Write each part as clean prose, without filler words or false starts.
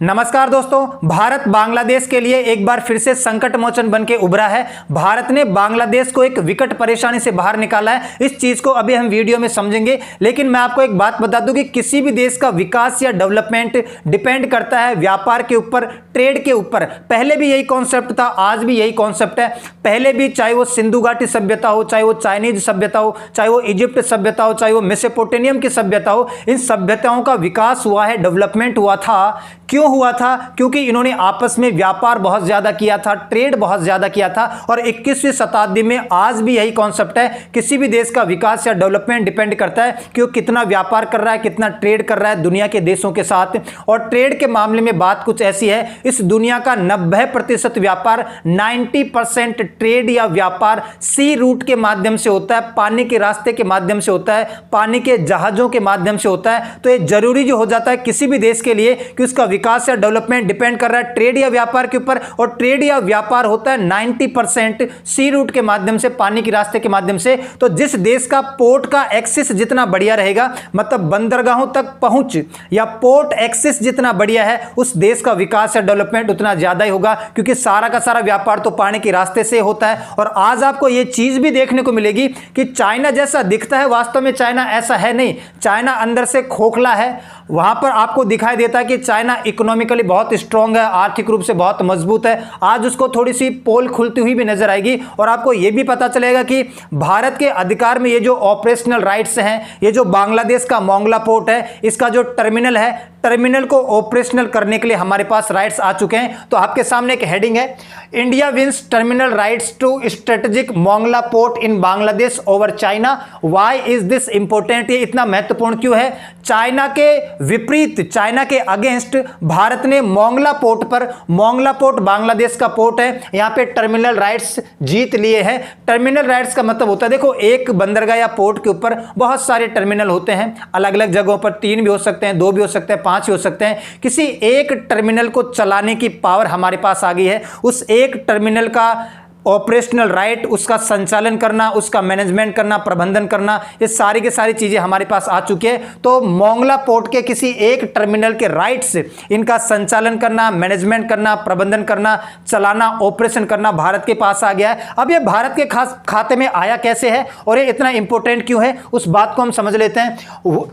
नमस्कार दोस्तों, भारत बांग्लादेश के लिए एक बार फिर से संकट मोचन बनके उभरा है। भारत ने बांग्लादेश को एक विकट परेशानी से बाहर निकाला है। इस चीज को अभी हम वीडियो में समझेंगे, लेकिन मैं आपको एक बात बता दूं कि किसी भी देश का विकास या डेवलपमेंट डिपेंड करता है व्यापार के ऊपर, ट्रेड के ऊपर। पहले भी यही कॉन्सेप्ट था, आज भी यही कॉन्सेप्ट है। पहले भी चाहे वो सिंधु घाटी सभ्यता हो, चाहे वो चाइनीज सभ्यता हो, चाहे वो इजिप्ट सभ्यता हो, चाहे वो मेसोपोटामिया की सभ्यता हो, इन सभ्यताओं का विकास हुआ है, डेवलपमेंट हुआ था। क्यों हुआ था? क्योंकि इन्होंने आपस में व्यापार बहुत ज्यादा किया था, ट्रेड बहुत ज्यादा किया था। और 21वीं शताब्दी में आज भी यही कॉन्सेप्ट है। किसी भी देश का विकास या डेवलपमेंट डिपेंड करता है कि वो कितना व्यापार कर रहा है, कितना ट्रेड कर रहा है दुनिया के देशों के साथ। और ट्रेड के मामले में बात कुछ ऐसी है, इस दुनिया का 90% व्यापार, 90% ट्रेड या व्यापार सी रूट के माध्यम से होता है, पानी के रास्ते के माध्यम से होता है, पानी के जहाजों के माध्यम से होता है। तो ये जरूरी जो हो जाता है किसी भी देश के लिए कि उसका विकास या डेवलपमेंट डिपेंड कर रहा है ट्रेड या व्यापार के ऊपर। और ट्रेड या व्यापार होता है 90% सी रूट के माध्यम से, पानी के रास्ते के माध्यम से। तो जिस देश का पोर्ट का एक्सेस जितना बढ़िया रहेगा, मतलब बंदरगाहों तक पहुंच या पोर्ट एक्सेस जितना बढ़िया है, उस देश का विकास या डेवलपमेंट उतना ज्यादा ही होगा, क्योंकि सारा का सारा व्यापार तो पानी के रास्ते से होता है। और आज आपको यह चीज भी देखने को मिलेगी कि चाइना जैसा दिखता है, वास्तव में चाइना ऐसा है नहीं। चाइना अंदर से खोखला है। वहां पर आपको दिखाई देता है कि चाइना इकोनॉमिकली बहुत स्ट्रांग है, आर्थिक रूप से बहुत मजबूत है। आज उसको थोड़ी सी पोल खुलती हुई भी नजर आएगी। और आपको यह भी पता चलेगा कि भारत के अधिकार में ये जो ऑपरेशनल राइट्स हैं, ये जो बांग्लादेश का मोंगला पोर्ट है, इसका जो टर्मिनल है, टर्मिनल को ऑपरेशनल करने के लिए हमारे पास राइट्स आ चुके हैं। तो आपके सामने एक हेडिंग है, India wins terminal rights to strategic Mongla port in Bangladesh over China, why is this important? ये इतना महत्वपूर्ण क्यों है? चाइना के विपरीत, चाइना के अगेंस्ट भारत ने मोंगला पोर्ट पर, मोंगला पोर्ट बांग्लादेश का पोर्ट है, यहां पे टर्मिनल राइट्स जीत लिए हैं। टर्मिनल राइट्स का मतलब होता है, देखो, एक बंदरगाह या पोर्ट के ऊपर बहुत सारे टर्मिनल होते हैं, अलग अलग जगहों पर। 3 भी हो सकते हैं, 2 भी हो सकते हैं, 5 भी हो सकते हैं। किसी एक टर्मिनल को चलाने की पावर हमारे पास आ गई है। उस एक टर्मिनल का ऑपरेशनल राइट, उसका संचालन करना, उसका मैनेजमेंट करना, प्रबंधन करना, ये सारी की सारी चीजें हमारे पास आ चुकी है। तो मोंगला पोर्ट के किसी एक टर्मिनल के राइट्स, इनका संचालन करना, मैनेजमेंट करना, प्रबंधन करना, चलाना, ऑपरेशन करना भारत के पास आ गया है। अब ये भारत के खास खाते में आया कैसे है और ये इतना इंपॉर्टेंट क्यों है, उस बात को हम समझ लेते हैं।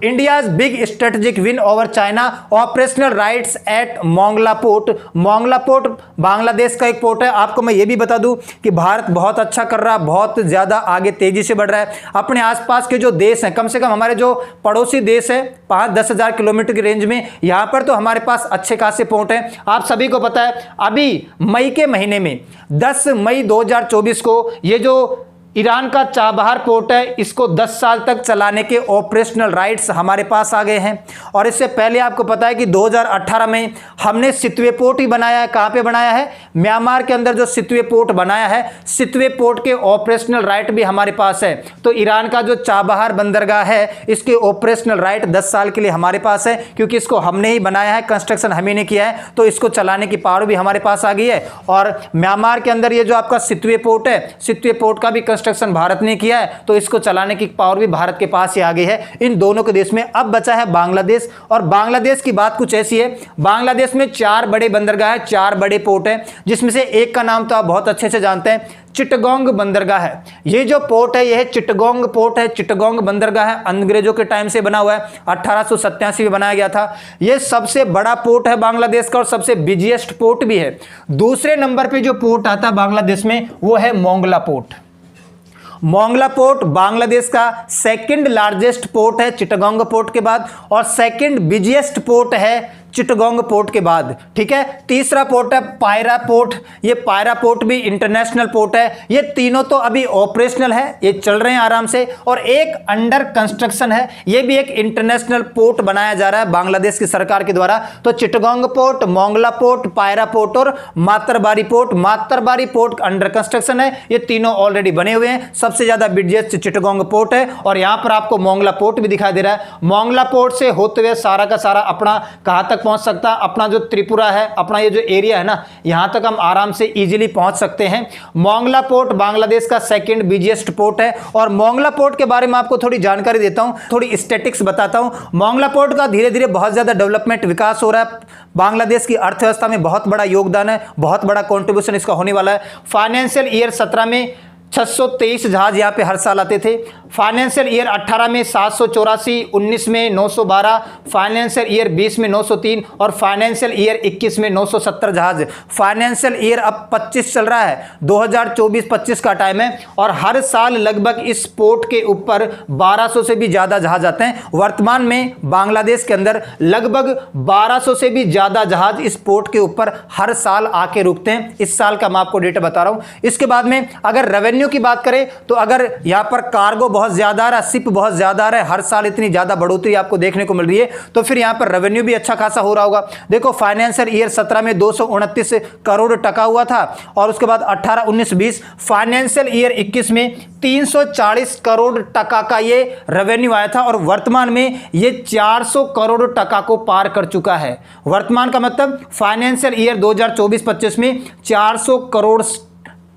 India's big strategic win over China, operational rights at Mongla port. Mongla port Bangladesh का एक पोर्ट है। आपको मैं ये भी बता दूं कि भारत बहुत अच्छा कर रहा है, बहुत ज्यादा आगे तेजी से बढ़ रहा है। अपने आसपास के जो देश हैं, कम से कम हमारे जो पड़ोसी देश है 5-10 हजार किलोमीटर की रेंज में, यहां पर तो हमारे पास अच्छे खासे पोर्ट हैं। आप सभी को पता है, अभी मई के महीने में 10 मई 2024 को ये जो ईरान का चाबहार पोर्ट है, इसको 10 साल तक चलाने के ऑपरेशनल राइट्स हमारे पास आ गए हैं। और इससे पहले आपको पता है कि 2018 में हमने सितवे पोर्ट ही बनाया है। कहां पे बनाया है? म्यांमार के अंदर जो सितवे पोर्ट बनाया है, सितवे पोर्ट के ऑपरेशनल राइट भी हमारे पास है। तो ईरान का जो चाबहार बंदरगाह है, इसके ऑपरेशनल राइट 10 साल के लिए हमारे पास है, क्योंकि इसको हमने ही बनाया है, कंस्ट्रक्शन हमें ने किया है, तो इसको चलाने की पावर भी हमारे पास आ गई है। और म्यांमार के अंदर ये जो आपका सितवे पोर्ट है, सितवे पोर्ट का भी कंस्ट्रक्शन भारत ने किया है, तो इसको चलाने की पावर भी भारत के पास ही आ गई है। इन दोनों के देश में अब बचा है बांग्लादेश। और बांग्लादेश की बात कुछ ऐसी है, बांग्लादेश में 4 बड़े बंदरगाह है, 4 बड़े पोर्ट है, जिसमें से एक का नाम तो आप बहुत अच्छे से जानते हैं, चिटगोंग बंदरगाह है। ये जो पोर्ट है, यह चिटगोंग पोर्ट है, चिटगोंग बंदरगाह है। अंग्रेजों के टाइम से बना हुआ है, 1887 में बनाया गया था। यह सबसे बड़ा पोर्ट है बांग्लादेश का और सबसे बिजिएस्ट पोर्ट भी है। दूसरे नंबर पे जो पोर्ट आता है बांग्लादेश में, वो है मोंगला पोर्ट। मोंगला पोर्ट बांग्लादेश का सेकंड लार्जेस्ट पोर्ट है चिटगोंग पोर्ट के बाद, और सेकंड बिजिएस्ट पोर्ट है चिटगोंग पोर्ट के बाद। ठीक है, तीसरा पोर्ट है पायरा पोर्ट। ये पायरा पोर्ट भी इंटरनेशनल पोर्ट है। ये तीनों तो अभी ऑपरेशनल है, ये चल रहे हैं आराम से। और एक अंडर कंस्ट्रक्शन है, ये भी एक इंटरनेशनल पोर्ट बनाया जा रहा है बांग्लादेश की सरकार के द्वारा। तो चिटगोंग पोर्ट, मोंगला पोर्ट, पायरा पोर्ट और Matarbari port. Matarbari port under construction है, ये तीनों ऑलरेडी बने हुए हैं। सबसे ज्यादा बिजिएस्ट चिटगोंग पोर्ट है। और यहां पर आपको मोंगला पोर्ट भी दिखाई दे रहा है। मोंगला पोर्ट से होते हुए सारा का सारा अपना कहां तक पहुंच सकता। अपना जो त्रिपुरा है, अपना ये जो एरिया है ना, यहां तक हम आराम से इजीली पहुंच सकते हैं। मोंगला पोर्ट बांग्लादेश का सेकंड बिजिएस्ट पोर्ट है। और मोंगला पोर्ट के बारे में आपको थोड़ी जानकारी देता हूं, थोड़ी स्टैटिक्स बताता हूं। मोंगला पोर्ट का धीरे धीरे बहुत ज्यादा डेवलपमेंट विकास हो रहा है। बांग्लादेश की अर्थव्यवस्था में बहुत बड़ा योगदान है, बहुत बड़ा कंट्रीब्यूशन इसका होने वाला है। फाइनेंशियल ईयर 17 में 623 जहाज यहाँ पे हर साल आते थे। फाइनेंशियल ईयर 18 में 784, 19 में 912, फाइनेंशियल ईयर 20 में 903 और फाइनेंशियल ईयर 21 में 970 जहाज। फाइनेंशियल ईयर अब 25 चल रहा है, 2024-25 का टाइम है। और हर साल लगभग इस पोर्ट के ऊपर 1200 से भी ज़्यादा जहाज आते हैं। वर्तमान में बांग्लादेश के अंदर लगभग 1200 से भी ज़्यादा जहाज इस पोर्ट के ऊपर हर साल आके रुकते हैं। इस साल का मैं आपको डेटा बता रहा हूँ। इसके बाद में अगर रेवेन्यू की बात करें तो अगर यहां पर कार्गो बहुत ज्यादा आ रहा है, शिप बहुत ज्यादा आ रहा है, हर साल इतनी ज्यादा बढ़ोतरी आपको देखने को मिल रही है, तो फिर यहां पर रेवेन्यू भी अच्छा खासा हो रहा होगा। देखो फाइनेंशियल ईयर 17 में 229 करोड़ टका हुआ था और उसके बाद 18, 19, 20 फाइनेंशियल ईयर 21 में 340 करोड़ टका का ये रेवेन्यू आया था और वर्तमान में ये 400 करोड़ टका को पार कर चुका है। वर्तमान का मतलब फाइनेंशियल ईयर 2024-25 में 400 करोड़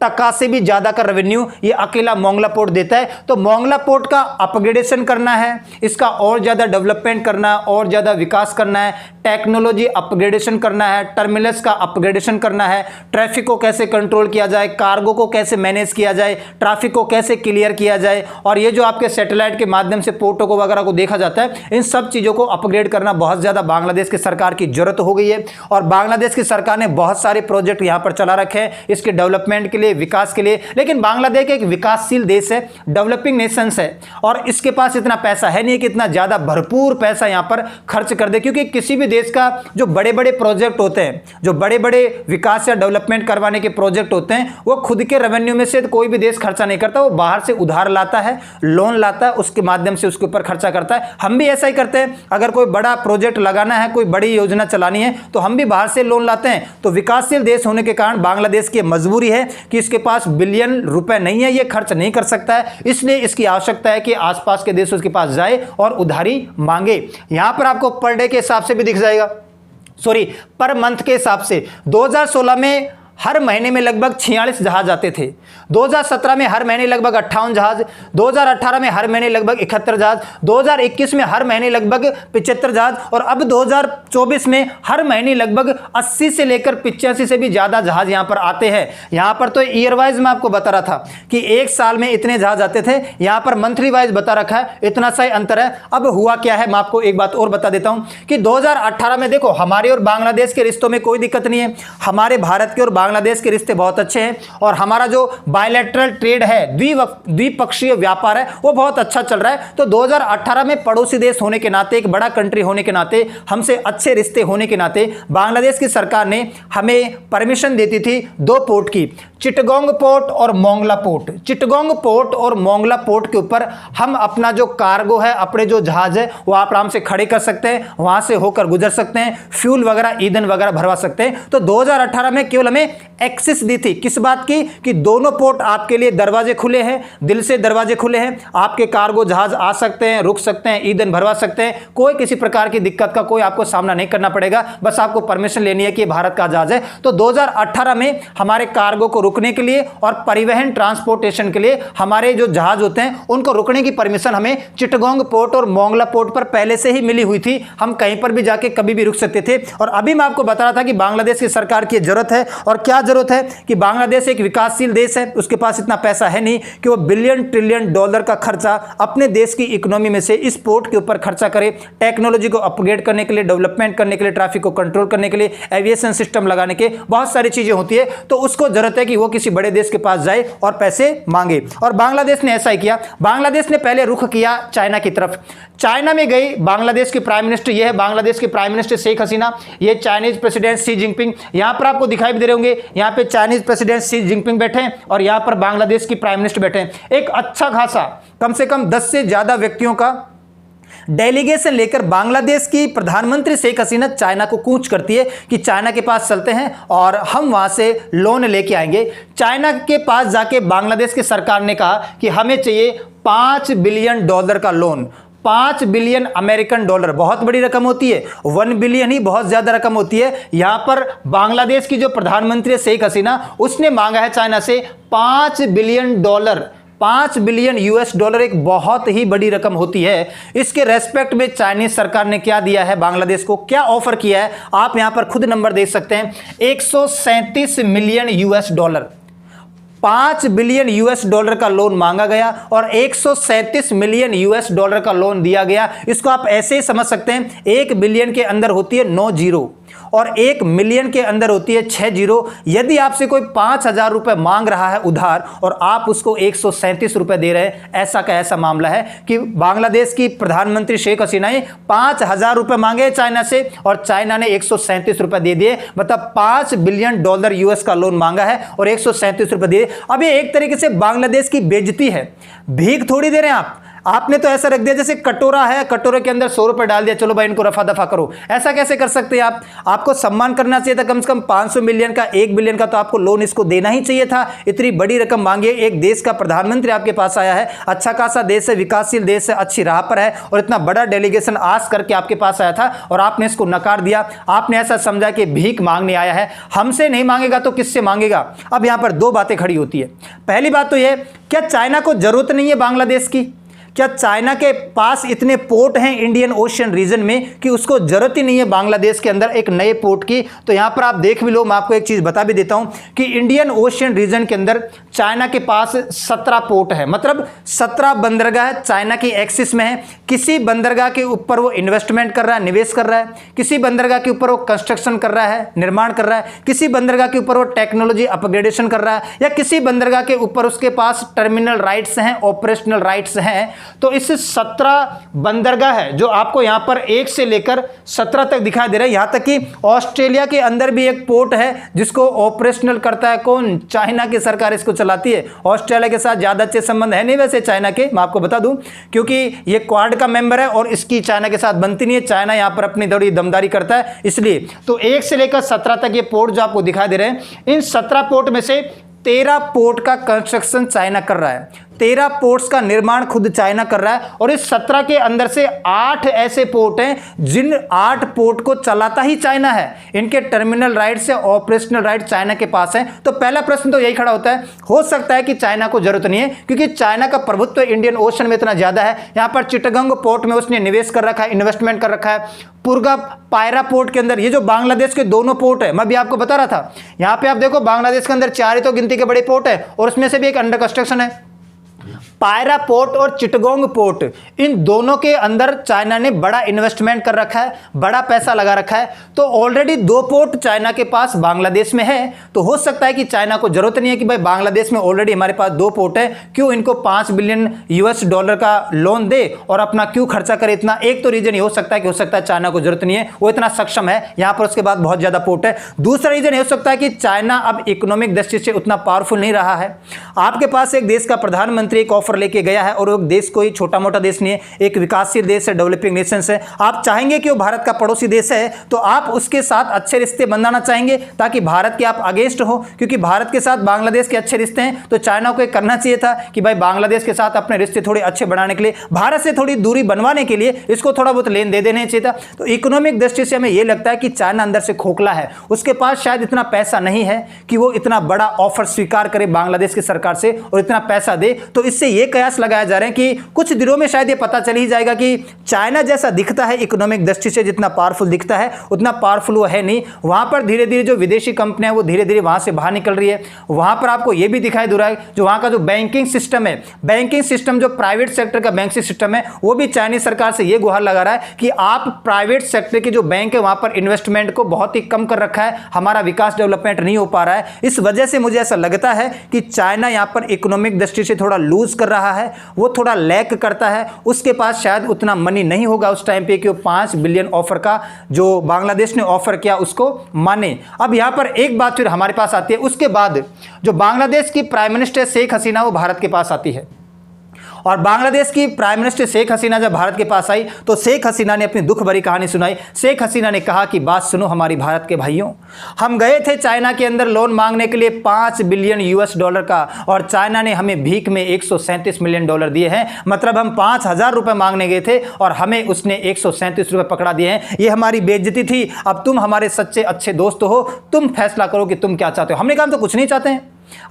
टका से भी ज्यादा का रेवेन्यू ये अकेला मोंगला पोर्ट देता है। तो मोंगला पोर्ट का अपग्रेडेशन करना है, इसका और ज्यादा डेवलपमेंट करना है, और ज्यादा विकास करना है, टेक्नोलॉजी अपग्रेडेशन करना है, टर्मिनल्स का अपग्रेडेशन करना है, ट्रैफिक को कैसे कंट्रोल किया जाए, कार्गो को कैसे मैनेज किया जाए, ट्रैफिक को कैसे क्लियर किया जाए, और ये जो आपके सैटेलाइट के माध्यम से पोर्टों को वगैरह को देखा जाता है, इन सब चीजों को अपग्रेड करना बहुत ज्यादा बांग्लादेश की सरकार की जरूरत हो गई है। और बांग्लादेश की सरकार ने बहुत सारे प्रोजेक्ट यहां पर चला रखे हैं इसके डेवलपमेंट के लिए, विकास के लिए। लेकिन बांग्लादेश एक विकासशील देश है, डेवलपिंग नेशंस है, और इसके पास इतना पैसा है नहीं कि इतना ज्यादा भरपूर पैसा यहां पर खर्च कर दे। क्योंकि किसी भी देश का जो बड़े बड़े प्रोजेक्ट होते हैं, जो बड़े बड़े विकास या डेवलपमेंट करवाने के प्रोजेक्ट होते हैं, वो खुद के रेवेन्यू में से कोई भी देश खर्चा नहीं करता, वो बाहर से उधार लाता है, लोन लाता है, उसके माध्यम से उसके ऊपर खर्चा करता है। हम भी ऐसा ही करते हैं। अगर कोई बड़ा प्रोजेक्ट लगाना है, कोई बड़ी योजना चलानी है, तो हम भी बाहर से लोन लाते हैं। तो विकासशील देश होने के कारण बांग्लादेश की मजबूरी है कि इसके पास बिलियन रुपए नहीं है, ये खर्च नहीं कर सकता है, इसलिए इसकी आवश्यकता है कि आसपास के देशों के पास जाए और उधारी मांगे। यहां पर आपको पर डे के हिसाब से भी दिख जाएगा, सॉरी पर मंथ के हिसाब से। 2016 में हर महीने में लगभग 46 जहाज आते थे, 2017 में हर महीने लगभग 58 जहाज, 2018 में हर महीने लगभग 71 जहाज, 2021 में हर महीने लगभग 75 जहाज, और अब 2024 में हर महीने लगभग 80 से लेकर 85 से भी ज्यादा जहाज यहां पर आते हैं। यहां पर तो ईयर वाइज मैं आपको बता रहा था कि एक साल में इतने जहाज आते थे, यहां पर मंथली वाइज बता रखा है, इतना सा ही अंतर है। अब हुआ क्या है, मैं आपको एक बात और बता देता हूं कि 2018 में देखो हमारे और बांग्लादेश के रिश्तों में कोई दिक्कत नहीं है, हमारे भारत के और बांग्लादेश के रिश्ते बहुत अच्छे हैं, और हमारा जो बायलैटरल ट्रेड है, द्विपक्षीय व्यापार है, वो बहुत अच्छा चल रहा है। तो 2018 में पड़ोसी देश होने के नाते, एक बड़ा कंट्री होने के नाते, हमसे अच्छे रिश्ते होने के नाते बांग्लादेश की सरकार ने हमें परमिशन देती थी 2 पोर्ट की, चिटगोंग पोर्ट और मोंगला पोर्ट। चिटगोंग पोर्ट और मोंगला पोर्ट के ऊपर हम अपना जो कार्गो है, अपने जो जहाज है, वो आप आराम से खड़े कर सकते हैं, वहां से होकर गुजर सकते हैं, फ्यूल वगैरह, ईंधन वगैरह भरवा सकते हैं। तो 2018 में केवल हमें एक्सेस दी थी, किस बात की, कि दोनों पोर्ट आपके लिए दरवाजे खुले हैं, दिल से दरवाजे खुले हैं, आपके कार्गो जहाज आ सकते हैं, रुक सकते हैं, ईंधन भरवा सकते हैं, कोई किसी प्रकार की दिक्कत का कोई आपको सामना नहीं करना पड़ेगा, बस आपको परमिशन लेनी है कि भारत का जहाज है। तो 2018 में हमारे कार्गो को रुकने के लिए और परिवहन ट्रांसपोर्टेशन के लिए हमारे जो जहाज होते हैं उनको रुकने की परमिशन हमें चिटगोंग पोर्ट और मोंगला पोर्ट पर पहले से ही मिली हुई थी, हम कहीं पर भी जाके कभी भी रुक सकते थे। और अभी मैं आपको बता रहा था कि बांग्लादेश की सरकार की जरूरत है, और क्या जरूरत है कि बांग्लादेश एक विकासशील देश है, उसके पास इतना पैसा है नहीं कि वो बिलियन ट्रिलियन डॉलर का खर्चा अपने देश की इकोनॉमी में से इस पोर्ट के ऊपर खर्चा करे, टेक्नोलॉजी को अपग्रेड करने के लिए, डेवलपमेंट करने के लिए, ट्रैफिक को कंट्रोल करने के लिए, एविएशन सिस्टम लगाने के, बहुत सारी चीजें होती है। तो उसको जरूरत है कि वो किसी बड़े देश के पास जाए और पैसे मांगे, और बांग्लादेश ने ऐसा ही किया। बांग्लादेश ने पहले रुख किया चाइना की तरफ, चाइना में गई बांग्लादेश की प्राइम मिनिस्टर, ये है बांग्लादेश की प्राइम मिनिस्टर शेख हसीना, ये चाइनीज प्रेसिडेंट शी जिनपिंग, यहां पर आपको दिखाई भी दे रहे होंगे, यहां पे चाइनीज प्रेसिडेंट शी जिनपिंग बैठे हैं और यहां पर बांग्लादेश की प्राइम मिनिस्टर बैठे हैं। एक अच्छा खासा कम से कम 10 से ज्यादा व्यक्तियों का डेलीगेशन लेकर बांग्लादेश की प्रधानमंत्री शेख हसीना चाइना को कूच करती है कि चाइना के पास चलते हैं और हम वहां से लोन लेके आएंगे। चाइना के पास जाके बांग्लादेश की सरकार ने कहा कि हमें चाहिए $5 बिलियन का लोन, 5 बिलियन अमेरिकन डॉलर, बहुत बड़ी रकम होती है। 1 बिलियन ही बहुत ज्यादा रकम होती है। यहां पर बांग्लादेश की जो प्रधानमंत्री है शेख हसीना, उसने मांगा है चाइना से 5 billion dollar. 5 billion US dollar एक बहुत ही बड़ी रकम होती है। इसके रेस्पेक्ट में चाइनीज सरकार ने क्या दिया है, बांग्लादेश को क्या ऑफर किया है, आप यहां पर खुद नंबर देख सकते हैं। 137 million US dollar, 5 billion US dollar का लोन मांगा गया और 137 मिलियन यूएस डॉलर का लोन दिया गया। इसको आप ऐसे ही समझ सकते हैं, 1 बिलियन के अंदर होती है 9 जीरो और 1 मिलियन के अंदर होती है 6 जीरो। यदि आपसे कोई 5,000 रुपए मांग रहा है उधार और आप उसको 137 रुपए दे रहे हैं, ऐसा का ऐसा मामला है कि बांग्लादेश की प्रधानमंत्री शेख हसीना ने 5,000 रुपए मांगे चाइना से और चाइना ने 137 रुपए दे दिए। मतलब 5 बिलियन डॉलर यूएस का लोन मांगा है और 137 रुपए दिए। अब ये एक तरीके से बांग्लादेश की बेइज्जती है, भीख थोड़ी दे रहे हैं आपने तो ऐसा रख दिया जैसे कटोरा है, कटोरे के अंदर 100 रुपए डाल दिया, चलो भाई इनको रफा दफा करो। ऐसा कैसे कर सकते हैं आप? आपको सम्मान करना चाहिए था, कम से कम 500 मिलियन का, 1 बिलियन का तो आपको लोन इसको देना ही चाहिए था। इतनी बड़ी रकम मांगी, एक देश का प्रधानमंत्री आपके पास आया है, अच्छा खासा देश है, विकासशील देश है, अच्छी राह पर है और इतना बड़ा डेलीगेशन आस करके आपके पास आया था और आपने इसको नकार दिया। आपने ऐसा समझा कि भीख मांगने आया है, हमसे नहीं मांगेगा तो किससे मांगेगा। अब यहां पर दो बातें खड़ी होती है। पहली बात तो यह, क्या चाइना को जरूरत नहीं है बांग्लादेश की? क्या चाइना के पास इतने पोर्ट हैं इंडियन ओशियन रीजन में कि उसको जरूरत ही नहीं है बांग्लादेश के अंदर एक नए पोर्ट की? तो यहां पर आप देख भी लो, मैं आपको एक चीज बता भी देता हूं कि इंडियन ओशियन रीजन के अंदर चाइना के पास 17 पोर्ट है, मतलब 17 बंदरगाह चाइना की एक्सिस में है। किसी बंदरगाह के ऊपर वो इन्वेस्टमेंट कर रहा है, निवेश कर रहा है, किसी बंदरगाह के ऊपर वो कंस्ट्रक्शन कर रहा है, निर्माण कर रहा है, किसी बंदरगाह के ऊपर वो टेक्नोलॉजी अपग्रेडेशन कर रहा है, या किसी बंदरगाह के ऊपर उसके पास टर्मिनल राइट्स हैं, ऑपरेशनल राइट्स हैं। तो इस 17 बंदरगाह है जो आपको यहां पर 1 से लेकर 17 तक दिखाई दे रहा है। यहां तक कि ऑस्ट्रेलिया के अंदर भी एक पोर्ट है जिसको ऑपरेशनल करता है कौन? चाइना की सरकार इसको चलाती है। ऑस्ट्रेलिया के साथ ज्यादा अच्छे संबंध है नहीं वैसे चाइना के, मैं आपको बता दूं, क्योंकि ये क्वाड का मेंबर है और इसकी चाइना के साथ बनती नहीं है। चाइना यहां पर अपनी थोड़ी दमदारी करता है, इसलिए तो 1 से लेकर 17 तक ये पोर्ट जो आपको दिखाई दे रहे हैं, इन 17 पोर्ट में से 13 पोर्ट का कंस्ट्रक्शन चाइना कर रहा है, 13 पोर्ट्स का निर्माण खुद चाइना कर रहा है। और इस 17 के अंदर से 8 ऐसे पोर्ट हैं जिन 8 पोर्ट को चलाता ही चाइना है। इनके टर्मिनल राइट्स या ऑपरेशनल राइट चाइना के पास है। तो पहला प्रश्न तो यही खड़ा होता है, हो सकता है कि चाइना को जरूरत नहीं है क्योंकि चाइना का प्रभुत्व इंडियन ओशन में इतना ज्यादा है। यहां पर चिटगंग पोर्ट में उसने निवेश कर रखा है, इन्वेस्टमेंट कर रखा है। पुरगा पायरा पोर्ट के अंदर, ये जो बांग्लादेश के दोनों पोर्ट है, मैं भी आपको बता रहा था, यहां पे आप देखो बांग्लादेश के अंदर 4 ही तो गिनती के बड़े पोर्ट है और उसमें से भी एक अंडर कंस्ट्रक्शन है। पायरा पोर्ट और चिटगोंग पोर्ट, इन दोनों के अंदर चाइना ने बड़ा इन्वेस्टमेंट कर रखा है, बड़ा पैसा लगा रखा है। तो ऑलरेडी 2 पोर्ट चाइना के पास बांग्लादेश में है। तो हो सकता है कि चाइना को जरूरत नहीं है कि भाई बांग्लादेश में ऑलरेडी हमारे पास 2 पोर्ट है, क्यों इनको 5 बिलियन यूएस डॉलर का लोन दे और अपना क्यों खर्चा करे इतना। एक तो रीजन ये हो सकता है कि हो सकता है चाइना को जरूरत नहीं है, वो इतना सक्षम है यहां पर, उसके बाद बहुत ज्यादा पोर्ट है। दूसरा रीजन ये हो सकता है कि चाइना अब इकोनॉमिक दृष्टि से उतना पावरफुल नहीं रहा है। आपके पास एक देश का प्रधानमंत्री एक ऑफर लेके गया है और एक देश कोई छोटा मोटा देश नहीं है, एक विकासशील देश है, डेवलपिंग नेशन है। आप चाहेंगे कि वो भारत का पड़ोसी देश है तो आप उसके साथ अच्छे रिश्ते बनाना चाहेंगे ताकि भारत के आप अगेंस्ट हो, क्योंकि भारत के साथ बांग्लादेश के अच्छे रिश्ते हैं। तो चाइना को करना चाहिए था कि भाई बांग्लादेश के साथ अपने रिश्ते थोड़े अच्छे बनाने के लिए, भारत से थोड़ी दूरी बनवाने के लिए इसको थोड़ा बहुत लेन दे देना चाहिए था। तो इकोनॉमिक दृष्टि से हमें यह लगता है कि चाइना अंदर से खोखला है, उसके पास शायद इतना पैसा नहीं है कि वो इतना बड़ा ऑफर स्वीकार करे बांग्लादेश की सरकार से और इतना पैसा दे। तो इससे यह कयास लगाया जा रहे हैं कि कुछ दिनों में शायद ये पता चल ही जाएगा कि चाइना जैसा दिखता है इकोनॉमिक दृष्टि से, जितना पावरफुल दिखता है उतना पावरफुल वो है नहीं। वहां पर धीरे धीरे जो विदेशी कंपनियां वो धीरे धीरे वहां से बाहर निकल रही है। वहां पर आपको ये भी दिखाई दे रहा है जो वहां का जो बैंकिंग सिस्टम है, बैंकिंग सिस्टम जो प्राइवेट सेक्टर का बैंकिंग सिस्टम है, वो भी चाइनीज सरकार से ये गुहार लगा रहा है कि आप प्राइवेट सेक्टर की जो बैंक है वहां पर इन्वेस्टमेंट को बहुत ही कम कर रखा है, हमारा विकास डेवलपमेंट नहीं हो पा रहा है। इस वजह से मुझे ऐसा लगता है कि चाइना यहां पर इकोनॉमिक दृष्टि से थोड़ा लूज कर रहा है, वो थोड़ा लैक करता है, उसके पास शायद उतना मनी नहीं होगा उस टाइम पे कि वो 5 बिलियन ऑफर का जो बांग्लादेश ने ऑफर किया उसको माने। अब यहां पर एक बात फिर हमारे पास आती है, उसके बाद जो बांग्लादेश की प्राइम मिनिस्टर शेख हसीना वो भारत के पास आती है और बांग्लादेश की प्राइम मिनिस्टर शेख हसीना जब भारत के पास आई तो शेख हसीना ने अपनी दुख भरी कहानी सुनाई। शेख हसीना ने कहा कि बात सुनो हमारी भारत के भाइयों, हम गए थे चाइना के अंदर लोन मांगने के लिए $5 बिलियन का, और चाइना ने हमें भीख में $137 मिलियन दिए हैं। मतलब हम 5,000 रुपए मांगने गए थे और हमें उसने 137 रुपए पकड़ा दिए हैं। ये हमारी बेइज्जती थी। अब तुम हमारे सच्चे अच्छे दोस्त हो, तुम फैसला करो कि तुम क्या चाहते हो। हमने कहा हम तो कुछ नहीं चाहते हैं।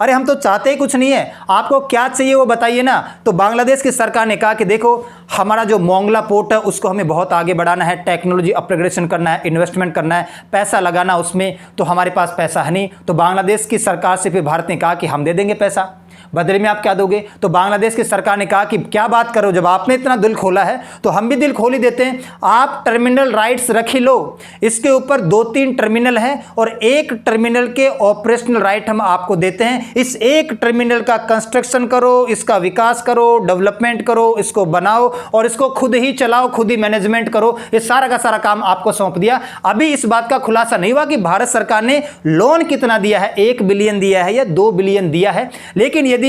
अरे हम तो चाहते ही कुछ नहीं है, आपको क्या चाहिए वो बताइए ना। तो बांग्लादेश की सरकार ने कहा कि देखो हमारा जो मोंगला पोर्ट है उसको हमें बहुत आगे बढ़ाना है, टेक्नोलॉजी अपग्रेडेशन करना है, इन्वेस्टमेंट करना है, पैसा लगाना उसमें, तो हमारे पास पैसा है नहीं। तो बांग्लादेश की सरकार से फिर भारत ने कहा कि हम दे देंगे पैसा, बदले में आप क्या दोगे। तो बांग्लादेश की सरकार ने कहा कि क्या बात करो, जब आपने इतना दिल खोला है तो हम भी दिल खोल ही देते हैं, आप टर्मिनल राइट्स रख ही लो। इसके ऊपर 2-3 टर्मिनल हैं और एक टर्मिनल के ऑपरेशनल राइट हम आपको देते हैं। इस एक टर्मिनल का कंस्ट्रक्शन करो, इसका विकास करो, डेवलपमेंट करो, इसको बनाओ और इसको खुद ही चलाओ, खुद ही मैनेजमेंट करो। ये सारा का सारा काम आपको सौंप दिया। अभी इस बात का खुलासा नहीं हुआ कि भारत सरकार ने लोन कितना दिया है, 1 बिलियन दिया है या 2 बिलियन दिया है। लेकिन यदि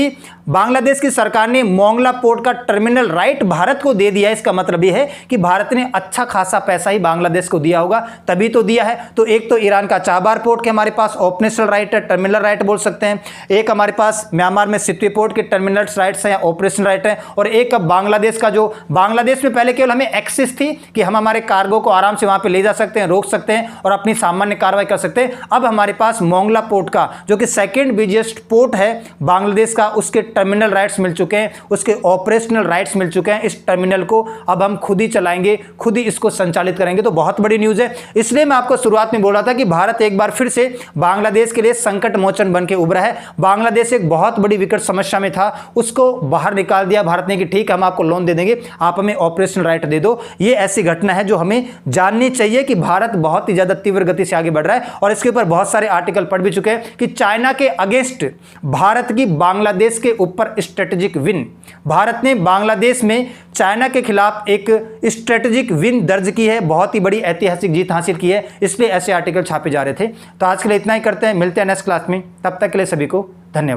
बांग्लादेश की सरकार ने मोंगला पोर्ट का टर्मिनल राइट भारत को दे दिया, इसका मतलब यह है कि भारत ने अच्छा खासा पैसा ही बांग्लादेश को दिया होगा, तभी तो दिया है। तो एक तो ईरान का चाबार पोर्ट के हमारे पास ऑपरेशनल राइट है, टर्मिनल राइट बोल सकते हैं, एक हमारे पास म्यांमार में सितवे पोर्ट के टर्मिनल राइट्स हैं, ऑपरेशनल राइट है, और एक अब बांग्लादेश का, जो बांग्लादेश में पहले केवल हमें एक्सेस थी कि हम हमारे कार्गो को आराम से वहां पर ले जा सकते हैं, रोक सकते हैं और अपनी सामान्य कार्रवाई कर सकते हैं। अब हमारे पास मोंगला पोर्ट का, जो कि सेकेंड बिगेस्ट पोर्ट है बांग्लादेश का, उसके टर्मिनल राइट्स मिल चुके हैं, उसके ऑपरेशनल राइट्स मिल चुके हैं। इस टर्मिनल को अब हम खुद ही चलाएंगे, खुद ही इसको संचालित करेंगे। तो बहुत बड़ी न्यूज़ है। इसलिए मैं आपको शुरुआत में बोल रहा था कि भारत एक बार फिर से बांग्लादेश के लिए संकट मोचन बन के उभरा है। बांग्लादेश एक बहुत बड़ी विकट समस्या में था, उसको बाहर निकाल दिया भारत ने कि ठीक है हम आपको लोन दे देंगे, आप हमें ऑपरेशनल राइट दे दो। ये ऐसी घटना है जो हमें जाननी चाहिए कि भारत बहुत ही ज्यादा तीव्र गति से आगे बढ़ रहा है। और इसके ऊपर बहुत सारे आर्टिकल पढ़ भी चुके हैं कि चाइना के अगेंस्ट भारत की बांग्लादेश के ऊपर स्ट्रेटेजिक विन, भारत ने बांग्लादेश में चाइना के खिलाफ एक स्ट्रेटेजिक विन दर्ज की है, बहुत ही बड़ी ऐतिहासिक जीत हासिल की है। इसलिए ऐसे आर्टिकल छापे जा रहे थे। तो आज के लिए इतना ही करते हैं, मिलते हैं नेक्स्ट क्लास में। तब तक के लिए सभी को धन्यवाद।